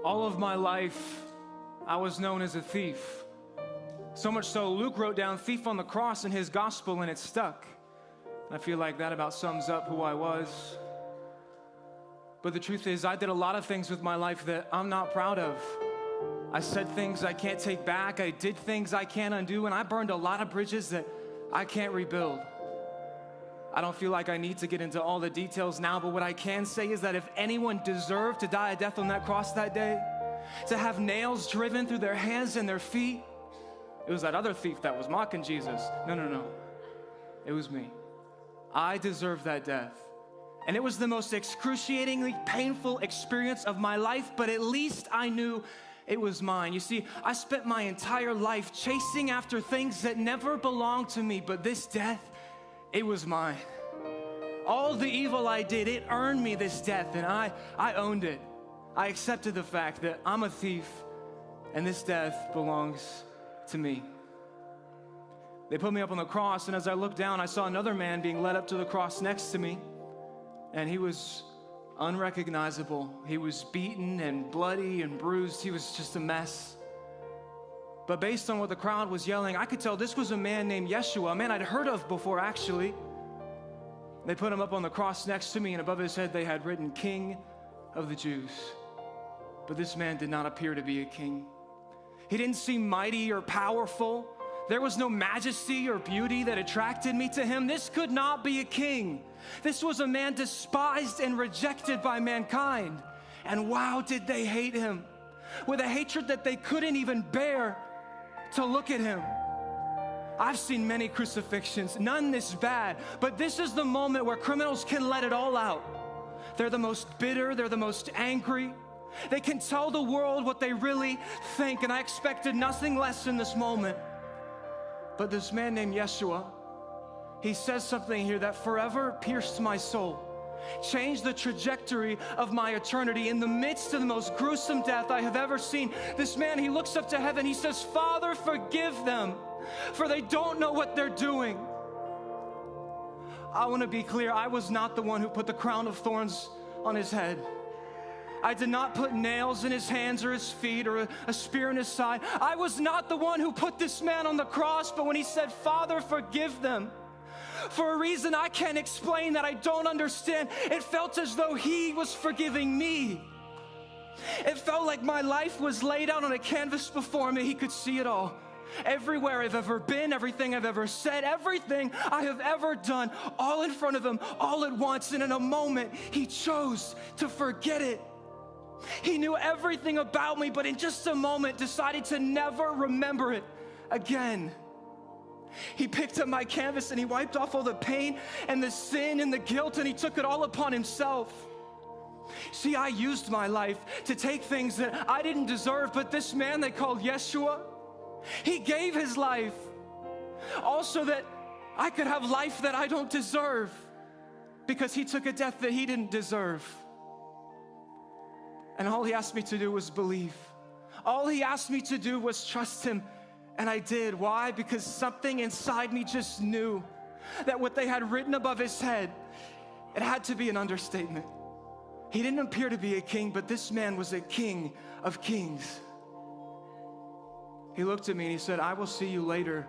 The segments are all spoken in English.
All of my life, I was known as a thief. So much so, Luke wrote down thief on the cross in his gospel, and it stuck. I feel like that about sums up who I was. But the truth is, I did a lot of things with my life that I'm not proud of. I said things I can't take back. I did things I can't undo, and I burned a lot of bridges that I can't rebuild. I don't feel like I need to get into all the details now, but what I can say is that if anyone deserved to die a death on that cross that day, to have nails driven through their hands and their feet, it was that other thief that was mocking Jesus. No. It was me. I deserved that death. And it was the most excruciatingly painful experience of my life, but at least I knew it was mine. You see, I spent my entire life chasing after things that never belonged to me, but this death, it was mine. All the evil I did, it earned me this death, and I owned it. I accepted the fact that I'm a thief, and this death belongs to me. They put me up on the cross, and as I looked down, I saw another man being led up to the cross next to me, and he was unrecognizable. He was beaten and bloody and bruised. He was just a mess. But based on what the crowd was yelling, I could tell this was a man named Yeshua, a man I'd heard of before, actually. They put him up on the cross next to me, and above his head they had written, King of the Jews. But this man did not appear to be a king. He didn't seem mighty or powerful. There was no majesty or beauty that attracted me to him. This could not be a king. This was a man despised and rejected by mankind. And wow, did they hate him with a hatred that they couldn't even bear to look at him. I've seen many crucifixions, none this bad, but this is the moment where criminals can let it all out. They're the most bitter, they're the most angry. They can tell the world what they really think, and I expected nothing less in this moment. But this man named Yeshua, he says something here that forever pierced my soul, changed the trajectory of my eternity. In the midst of the most gruesome death I have ever seen, this man, he looks up to heaven, he says, Father, forgive them, for they don't know what they're doing. I want to be clear, I was not the one who put the crown of thorns on his head. I did not put nails in his hands or his feet or a spear in his side. I was not the one who put this man on the cross, but when he said, Father, forgive them, for a reason I can't explain, that I don't understand, it felt as though he was forgiving me. It felt like my life was laid out on a canvas before me. He could see it all. Everywhere I've ever been, everything I've ever said, everything I have ever done, all in front of him, all at once. And in a moment, he chose to forget it. He knew everything about me, but in just a moment decided to never remember it again. He picked up my canvas and he wiped off all the pain and the sin and the guilt, and he took it all upon himself. See, I used my life to take things that I didn't deserve, but this man they called Yeshua, he gave his life also that I could have life that I don't deserve, because he took a death that he didn't deserve. And all he asked me to do was believe. All he asked me to do was trust him. And I did. Why? Because something inside me just knew that what they had written above his head, it had to be an understatement. He didn't appear to be a king, but this man was a king of kings. He looked at me and he said, I will see you later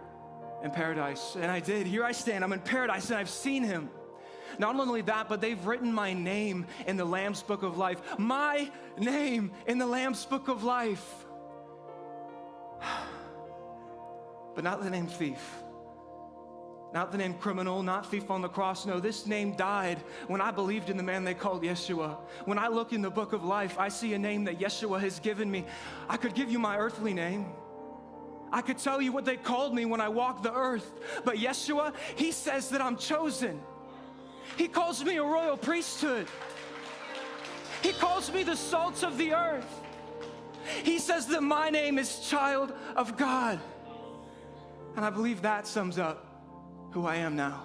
in paradise. And I did. Here I stand. I'm in paradise and I've seen him. Not only that, but they've written my name in the Lamb's Book of Life. My name in the Lamb's Book of Life. But not the name thief. Not the name criminal, not thief on the cross. No, this name died when I believed in the man they called Yeshua. When I look in the Book of Life, I see a name that Yeshua has given me. I could give you my earthly name. I could tell you what they called me when I walked the earth. But Yeshua, he says that I'm chosen. He calls me a royal priesthood. He calls me the salt of the earth. He says that my name is child of God. And I believe that sums up who I am now.